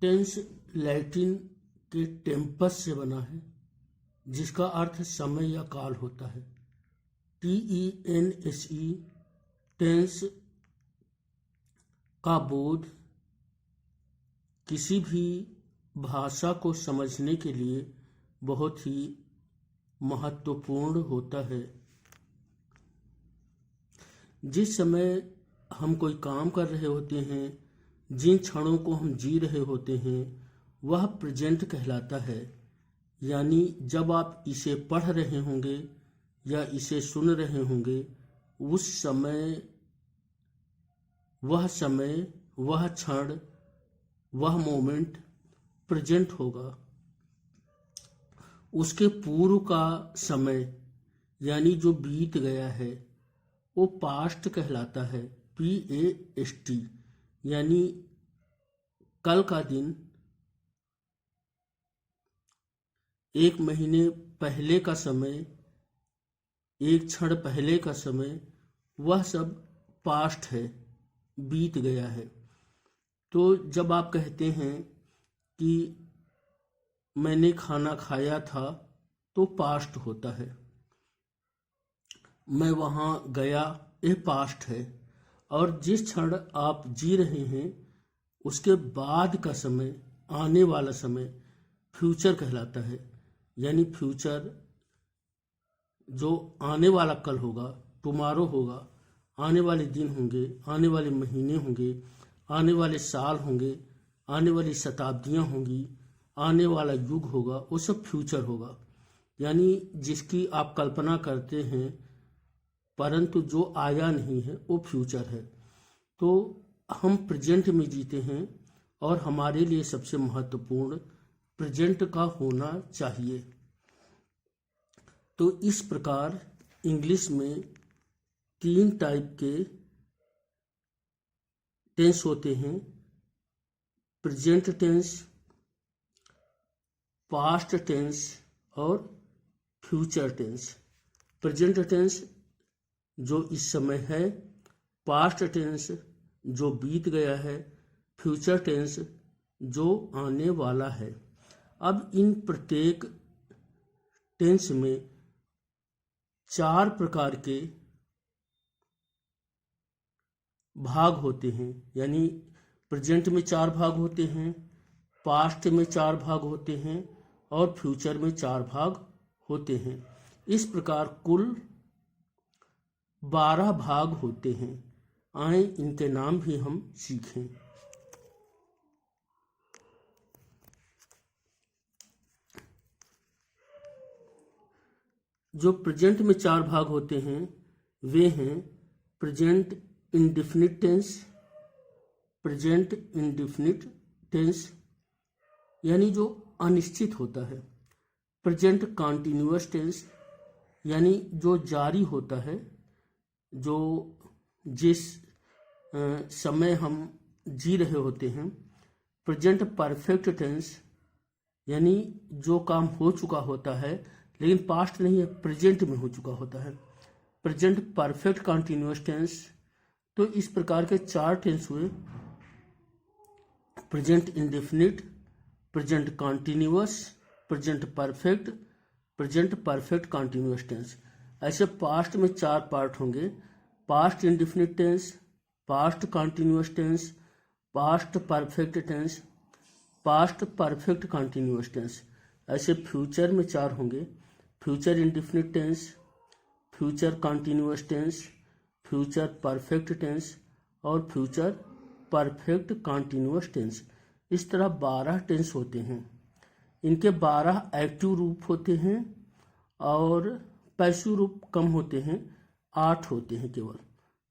Tense Latin के Tempest से बना है, जिसका अर्थ समय या काल होता है। TENSE टेंस का बोध किसी भी भाषा को समझने के लिए बहुत ही महत्वपूर्ण होता है। जिस समय हम कोई काम कर रहे होते हैं, जिन क्षणों को हम जी रहे होते हैं, वह प्रेजेंट कहलाता है। यानी जब आप इसे पढ़ रहे होंगे या इसे सुन रहे होंगे, उस समय, वह क्षण, वह मोमेंट प्रेजेंट होगा। उसके पूर्व का समय यानी जो बीत गया है, वो पास्ट कहलाता है। PAST यानी कल का दिन, एक महीने पहले का समय, एक क्षण पहले का समय, वह सब पास्ट है, बीत गया है। तो जब आप कहते हैं कि मैंने खाना खाया था, तो पास्ट होता है। मैं वहाँ गया, यह पास्ट है। और जिस क्षण आप जी रहे हैं, उसके बाद का समय, आने वाला समय, फ्यूचर कहलाता है। यानी फ्यूचर जो आने वाला कल होगा, टुमारो होगा, आने वाले दिन होंगे, आने वाले महीने होंगे, आने वाले साल होंगे, आने वाली शताब्दियाँ होंगी, आने वाला युग होगा, वो सब फ्यूचर होगा। यानी जिसकी आप कल्पना करते हैं परंतु जो आया नहीं है, वो फ्यूचर है। तो हम प्रेजेंट में जीते हैं और हमारे लिए सबसे महत्वपूर्ण प्रेजेंट का होना चाहिए। तो इस प्रकार इंग्लिश में 3 टाइप के टेंस होते हैं: प्रेजेंट टेंस, पास्ट टेंस और फ्यूचर टेंस। प्रेजेंट टेंस जो इस समय है, पास्ट टेंस जो बीत गया है, फ्यूचर टेंस जो आने वाला है। अब इन प्रत्येक टेंस में 4 प्रकार के भाग होते हैं। यानी प्रेजेंट में 4 भाग होते हैं, पास्ट में 4 भाग होते हैं और फ्यूचर में 4 भाग होते हैं। इस प्रकार कुल 12 भाग होते हैं। आए इनके नाम भी हम सीखें। जो प्रेजेंट में 4 भाग होते हैं वे हैं present indefinite tense, present indefinite tense यानी जो अनिश्चित होता है, प्रेजेंट कॉन्टिन्यूअस टेंस यानी जो जारी होता है, जो जिस समय हम जी रहे होते हैं, प्रेजेंट परफेक्ट टेंस यानी जो काम हो चुका होता है लेकिन पास्ट नहीं है, प्रेजेंट में हो चुका होता है, प्रेजेंट परफेक्ट कॉन्टिन्यूअस टेंस। तो इस प्रकार के 4 टेंस हुए: present indefinite, present continuous, present perfect, present perfect continuous tense. ऐसे पास्ट में 4 पार्ट होंगे: past indefinite tense, past continuous tense, past perfect tense, past perfect continuous tense. ऐसे फ्यूचर में 4 होंगे: future indefinite tense, future continuous tense, future perfect tense और future perfect continuous tense. इस तरह 12 tense होते हैं। इनके 12 एक्टिव रूप होते हैं और पैसिव रूप कम होते हैं, 8 होते हैं केवल।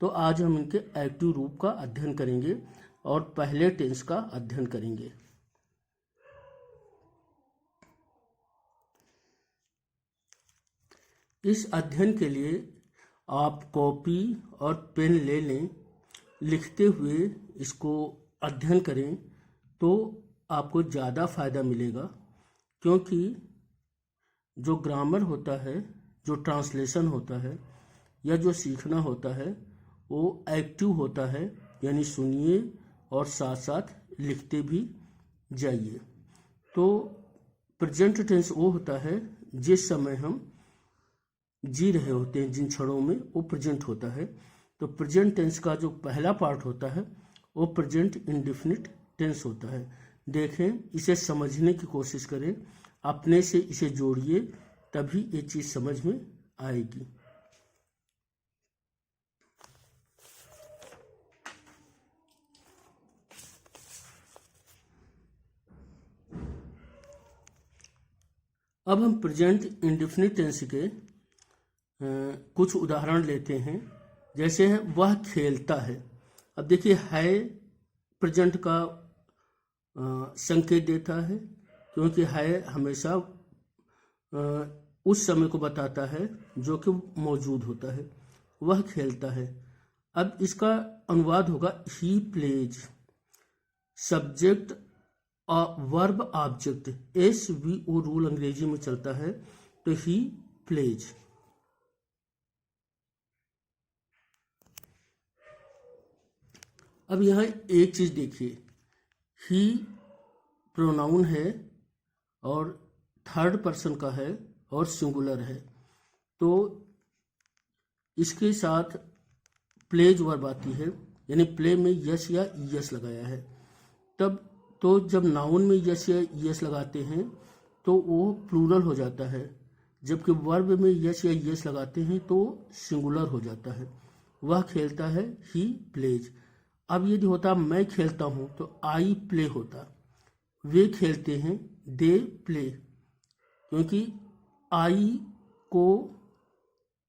तो आज हम इनके एक्टिव रूप का अध्ययन करेंगे और पहले टेंस का अध्ययन करेंगे। इस अध्ययन के लिए आप कॉपी और पेन ले लें, लिखते हुए इसको अध्ययन करें तो आपको ज़्यादा फायदा मिलेगा। क्योंकि जो ग्रामर होता है, जो ट्रांसलेशन होता है या जो सीखना होता है, वो एक्टिव होता है, यानी सुनिए और साथ साथ लिखते भी जाइए। तो प्रेजेंट टेंस वो होता है जिस समय हम जी रहे होते हैं, जिन क्षणों में, वो प्रेजेंट होता है। तो प्रेजेंट टेंस का जो पहला पार्ट होता है वो प्रेजेंट इंडेफिनिट टेंस होता है। देखें, इसे समझने की कोशिश करें, अपने से इसे जोड़िए, तभी ये चीज़ समझ में आएगी। अब हम प्रेजेंट इंडेफिनिट टेंस के कुछ उदाहरण लेते हैं। जैसे है वह खेलता है। अब देखिए, है प्रेजेंट का संकेत देता है, क्योंकि है हमेशा उस समय को बताता है जो कि मौजूद होता है। वह खेलता है। अब इसका अनुवाद होगा he plays. Subject verb object, SVO rule अंग्रेजी में चलता है, तो ही प्लेज। अब यहाँ एक चीज देखिए, ही प्रोनाउन है और थर्ड पर्सन का है और सिंगुलर है, तो इसके साथ प्लेज वर्ब आती है, यानी प्ले में यस या यस लगाया है। तब तो जब नाउन में यस या यस लगाते हैं तो वो प्लूरल हो जाता है, जबकि वर्ब में यस या यस लगाते हैं तो सिंगुलर हो जाता है। वह खेलता है, ही प्लेज। अब यदि होता मैं खेलता हूं तो आई प्ले होता। वे खेलते हैं, दे प्ले, क्योंकि आई को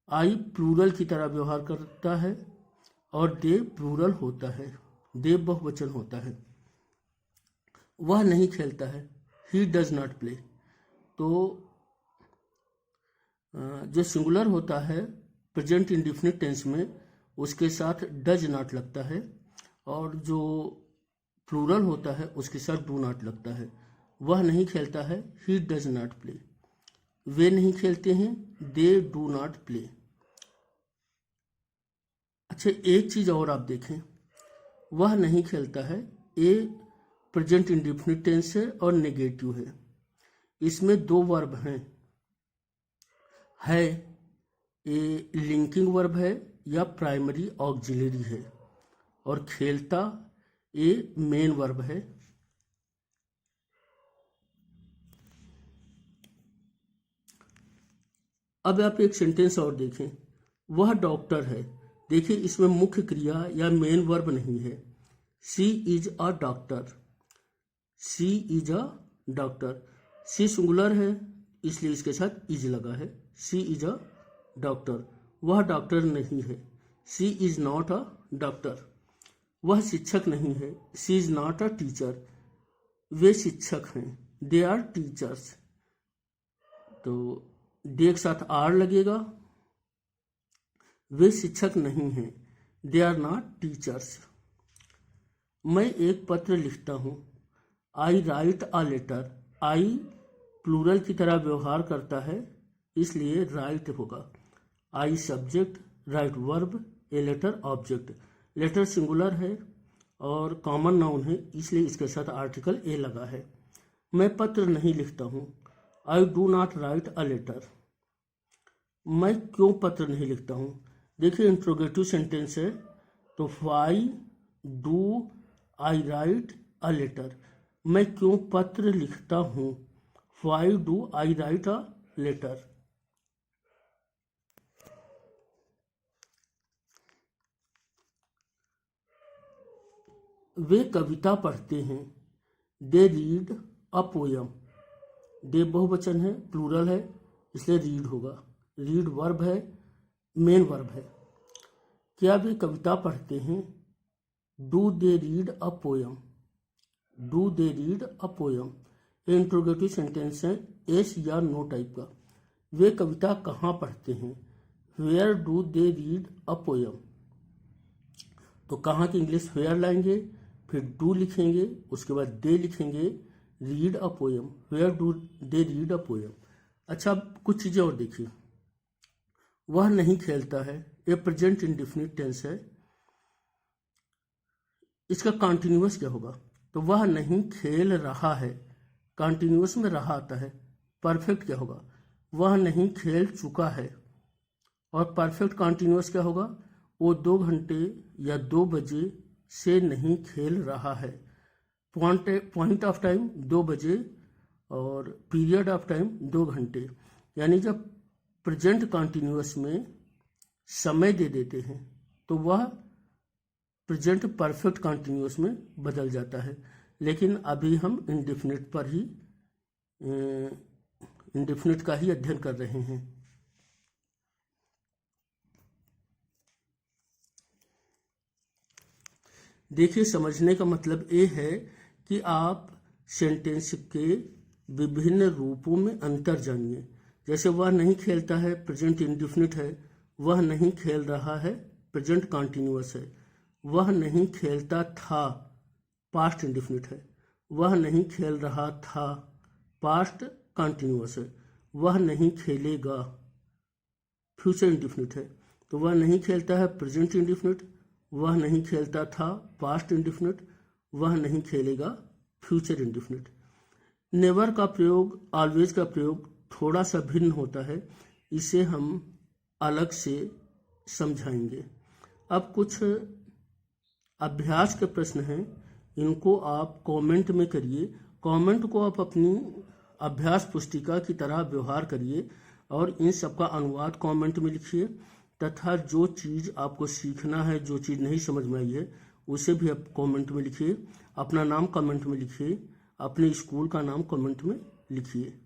आई प्लूरल की तरह व्यवहार करता है और दे प्लूरल होता है, दे बहुवचन होता है। वह नहीं खेलता है, ही डज नॉट प्ले। तो जो सिंगुलर होता है प्रेजेंट इंडेफिनिट टेंस में, उसके साथ डज नॉट लगता है, और जो प्लूरल होता है उसके साथ डू नॉट लगता है। वह नहीं खेलता है, ही डज नॉट प्ले। वे नहीं खेलते हैं, दे डू नॉट प्ले। अच्छा, एक चीज और आप देखें, वह नहीं खेलता है, ए प्रेजेंट इंडेफिनिट टेंस है और नेगेटिव है। इसमें दो वर्ब हैं, है ए लिंकिंग वर्ब है या प्राइमरी ऑक्सिलरी है, और खेलता ए मेन वर्ब है। अब आप एक सेंटेंस और देखें, वह डॉक्टर है। देखिए, इसमें मुख्य क्रिया या मेन वर्ब नहीं है। She is a doctor, she is a doctor. She singular है, इसलिए इसके साथ इज लगा है। She is a doctor. वह डॉक्टर नहीं है, she is not a doctor. वह शिक्षक नहीं है, she is not a teacher. वे शिक्षक हैं, दे आर टीचर्स। तो दे के साथ आर लगेगा। वे शिक्षक नहीं हैं, दे आर नॉट टीचर्स। मैं एक पत्र लिखता हूँ, I write a letter. I plural की तरह व्यवहार करता है, इसलिए राइट होगा। I subject, write verb, a letter object. Letter singular है और कॉमन नाउन है, इसलिए इसके साथ आर्टिकल ए लगा है। मैं पत्र नहीं लिखता हूँ, I do not write a letter. मैं क्यों पत्र नहीं लिखता हूँ? देखिए, इंट्रोगेटिव सेंटेंस है, तो why do I write a letter. मैं क्यों पत्र लिखता हूँ, why do I write a letter. वे कविता पढ़ते हैं, दे रीड अ पोयम। दे बहुवचन है, प्लूरल है, इसलिए रीड होगा। रीड वर्ब है, मेन वर्ब है। क्या वे कविता पढ़ते हैं, do they read a poem. Do they read a poem. ये इंट्रोगेटिव सेंटेंस है, एस या नो टाइप का। वे कविता कहाँ पढ़ते हैं, where do they read a poem. तो कहाँ की इंग्लिश वेयर लाएंगे, फिर डू लिखेंगे, उसके बाद दे लिखेंगे, read a poem, where do they read a poem. अच्छा, अब कुछ चीज़ें और देखिए। वह नहीं खेलता है, ये प्रेजेंट इंडेफिनिट टेंस है। इसका कॉन्टिन्यूअस क्या होगा? तो वह नहीं खेल रहा है, कॉन्टिन्यूस में रहा आता है। परफेक्ट क्या होगा, वह नहीं खेल चुका है। और परफेक्ट कॉन्टिन्यूस क्या होगा, वो 2 घंटे या 2 बजे से नहीं खेल रहा है। पॉइंट ऑफ टाइम 2 बजे और पीरियड ऑफ टाइम 2 घंटे। यानी जब प्रेजेंट कॉन्टिन्यूस में समय दे देते हैं तो वह प्रेजेंट परफेक्ट कॉन्टिन्यूस में बदल जाता है। लेकिन अभी हम इंडेफिनिट पर ही इंडेफिनिट का ही अध्ययन कर रहे हैं। देखिए, समझने का मतलब ये है कि आप सेंटेंस के विभिन्न रूपों में अंतर जानिए। जैसे वह नहीं खेलता है, प्रेजेंट इंडेफिनिट है। वह नहीं खेल रहा है, प्रेजेंट कॉन्टिन्यूअस है। वह नहीं खेलता था, पास्ट इंडेफिनिट है। वह नहीं खेल रहा था, पास्ट कॉन्टिन्यूअस है। वह नहीं खेलेगा, फ्यूचर इंडेफिनिट है। तो वह नहीं खेलता है, प्रेजेंट इंडेफिनिट। वह नहीं खेलता था, पास्ट इंडेफिनिट। वह नहीं खेलेगा, फ्यूचर इंडेफिनिट। नेवर का प्रयोग, ऑलवेज का प्रयोग थोड़ा सा भिन्न होता है। इसे हम अलग से समझाएंगे। अब कुछ अभ्यास के प्रश्न हैं, इनको आप कमेंट में करिए। कमेंट को आप अपनी अभ्यास पुस्तिका की तरह व्यवहार करिए और इन सब का अनुवाद कमेंट में लिखिए। तथा जो चीज़ आपको सीखना है, जो चीज़ नहीं समझ में आई है, उसे भी आप कमेंट में लिखिए। अपना नाम कमेंट में लिखिए, अपने स्कूल का नाम कमेंट में लिखिए।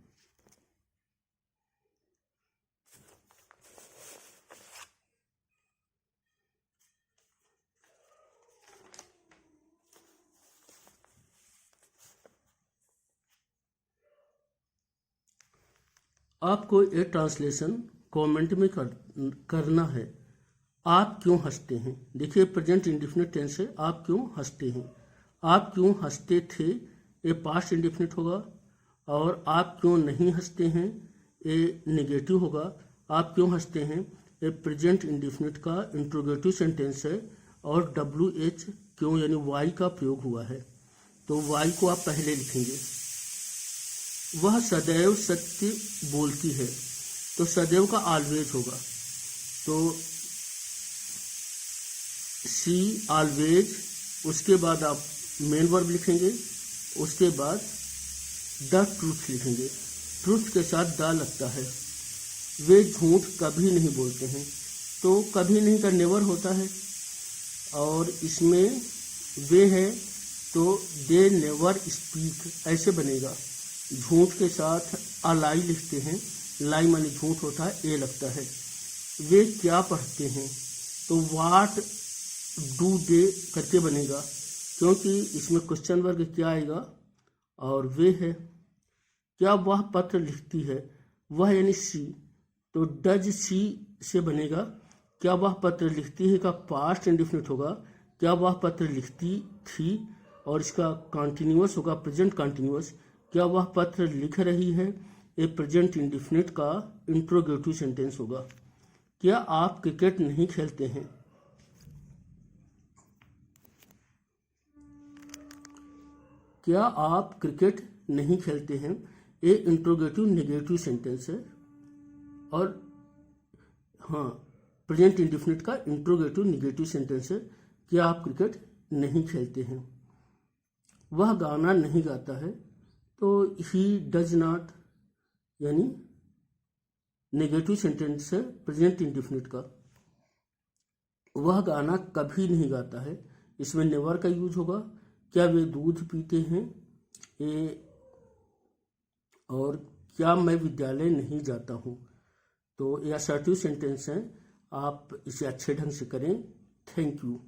आपको ये ट्रांसलेशन कमेंट में करना है। आप क्यों हंसते हैं। देखिए, प्रेजेंट इंडेफिनिट टेंस है। आप क्यों हंसते हैं। आप क्यों हंसते थे, ये पास्ट इंडेफिनिट होगा। और आप क्यों नहीं हंसते हैं, ये नेगेटिव होगा। आप क्यों हंसते हैं, ये प्रेजेंट इंडेफिनिट का इंट्रोगेटिव सेंटेंस है। और WH क्यों यानी वाई का प्रयोग हुआ है, तो वाई को आप पहले लिखेंगे। वह सदैव सत्य बोलती है, तो सदैव का ऑलवेज होगा। तो सी ऑलवेज, उसके बाद आप मेन वर्ब लिखेंगे। उसके बाद द ट्रूथ लिखेंगे। ट्रूथ के साथ द लगता है। वे झूठ कभी नहीं बोलते हैं, तो कभी नहीं का नेवर होता है। और इसमें वे है तो दे नेवर स्पीक ऐसे बनेगा। झूठ के साथ अलाई लिखते हैं। लाई माने झूठ होता है, ए लगता है। वे क्या पढ़ते हैं, तो वाट डू दे करके बनेगा, क्योंकि इसमें क्वेश्चन वर्ग क्या आएगा और वे है। क्या वह पत्र लिखती है, वह यानी सी, तो डज सी से बनेगा। क्या वह पत्र लिखती है का पास्ट इंडेफिनिट होगा। क्या वह पत्र लिखती थी, और इसका कॉन्टिन्यूअस होगा प्रेजेंट कॉन्टिन्यूअस। क्या वह पत्र लिख रही है, ये प्रेजेंट इंडेफिनिट का इंट्रोगेटिव सेंटेंस होगा। क्या आप क्रिकेट नहीं खेलते हैं। क्या आप क्रिकेट नहीं खेलते हैं, ये इंट्रोगेटिव नेगेटिव सेंटेंस है। और हाँ, प्रेजेंट इंडेफिनिट का इंट्रोगेटिव नेगेटिव सेंटेंस है। क्या आप क्रिकेट नहीं खेलते हैं। वह गाना नहीं गाता है, तो ही डज नॉट यानी नेगेटिव सेंटेंस है प्रेजेंट इंडेफिनिट का। वह गाना कभी नहीं गाता है, इसमें नेवर का यूज होगा। क्या वे दूध पीते हैं, ये। और क्या मैं विद्यालय नहीं जाता हूँ, तो ये असर्टिव सेंटेंस है। आप इसे अच्छे ढंग से करें। Thank you.